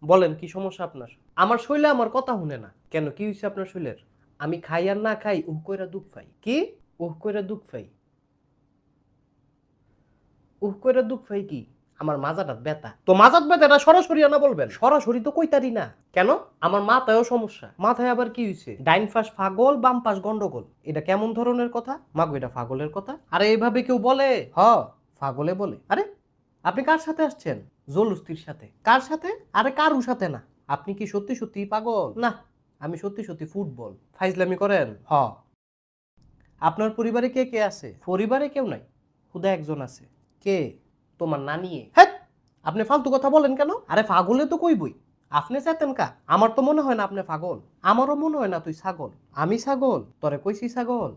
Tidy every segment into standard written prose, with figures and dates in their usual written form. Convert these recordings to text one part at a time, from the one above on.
বলেন কি সমস্যা আপনার? আমার শৈলে আমার কথা শুনে না কেন? কি হয়েছে আপনার শৈলের? আমি খাই আর না খাই উহ কইরা দুঃখ পাই। কি উহ কইরা দুঃখ পাই? উহ কইরা দুঃখ পাই কি? আমার মাজাটা ব্যথা। তো মাজাত ব্যথা এটা সরাসরি আনা বলবেন। সরাসরি তো কইতারি না। কেন? আমার মাথায়ও সমস্যা। মাথায় আবার কি হইছে? ডাইন পাশ পাগল, বাম পাশ গন্ডগোল। এটা কেমন ধরনের কথা? মাগো এটা পাগলের কথা? আরে এইভাবে কেউ বলে? পাগলে বলে। আরে আপনি কার সাথে আসছেন? জলুস্তির সাথে। কার সাথে? আরে কারু সাথে না। আপনি কি সত্যি সত্যি পাগল? না, আমি সত্যি সত্যি ফুটবল। ফাইজলামি করেন? আপনার পরিবারে কে কে আছে? পরিবারে কেউ নাই, খুদা একজন আছে। কে? তোমার নানি। হ্যাঁ, আপনি ফালতু কথা বলেন কেন? আরে পাগলে তো কইবই। আপনি চেতেন কা? আমার তো মনে হয় না আপনি পাগল। আমারও মনে হয় না তুই ছাগল। আমি ছাগল? তরে কইছি ছাগল।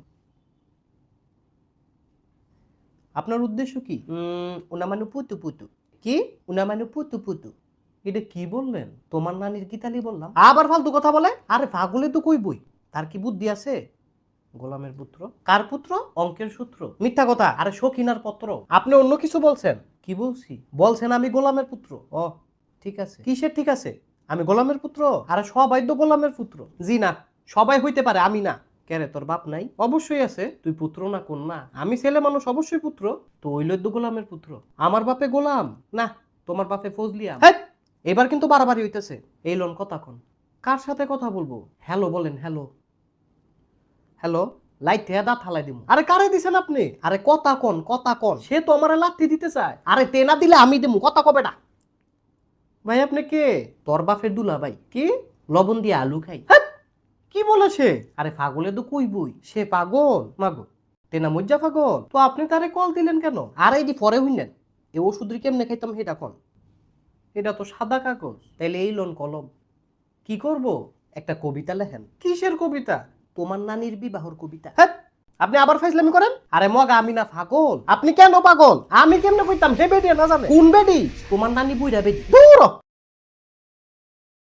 আপনার উদ্দেশ্য কি? উনা মানে পুতু পুতু। কি? উনা মানে পুতু পুতু। এটা কি বললেন? তোমার নানির গীতালি বললাম। আবার ফালতু কথা বলে? আরে পাগলে তো কইবই। তার কি বুদ্ধি আছে? গোলামের পুত্র। কার পুত্র? অঙ্কের সূত্র। মিথ্যা কথা। আরে সখিনার পত্র। আপনি অন্য কিছু বলছেন। কি বলছি? বলছেন আমি গোলামের পুত্র। ও ঠিক আছে। কিসের ঠিক আছে? আমি গোলামের পুত্র? আরে সবাই তো গোলামের পুত্র। জি না, সবাই হইতে পারে, আমি না। কেরে তোর বাপ নাই? অবশ্যই আছে। তুই পুত্র না কন্যা? আমি ছেলে মানুষ, অবশ্যই পুত্র। তো ওইল তো গোলামের পুত্র। আমার বাপে গোলাম না, তোমার বাপে ফজলিয়া। হ্যাঁ, এবার কিন্তু বাড়াবাড়ি হইতেছে। এই লোন কথা কোন? কার সাথে কথা বলবো? হ্যালো বলেন, হ্যালো। হ্যালো, লাইট থেকে দাঁত হালাই দিব। আরে কারে দিছেন আপনি? আরে কথা কোন, কথা কোন। সে তো আমারে লাথি দিতে চায়। আরে তে না দিলে আমি দেবো, কথা কবে না। ভাই আপনি কে? তোর বাপের দুলা ভাই। কি? লবণ দিয়ে আলু খাই। হ্যাঁ, কি বলেছে? আরে পাগলে তো কইবই, সে পাগল। মাগো তেনা মজ্জা পাগল। তো আপনি তারে কল দিলেন কেন? আরে এই যে পরে হইলেন এ ওষুধ কেমনে খাইতাম সেটা কোন? এটা তো সাদা কাগজ। তাইলে এই লোন কলম। কি করব? একটা কবিতা লেখেন। কিসের কবিতা? তোমার নানির বিবাহর কবিতা। হ্যাঁ, আপনি আবার ফাইজলামি করেন? আরে মগা আমি না পাগল। আপনি কেন পাগল? আমি কেমনে কইতাম? হে বেডি না জানে কোন বেডি? তোমার নানি বুইড়া বেডি। দূর হ।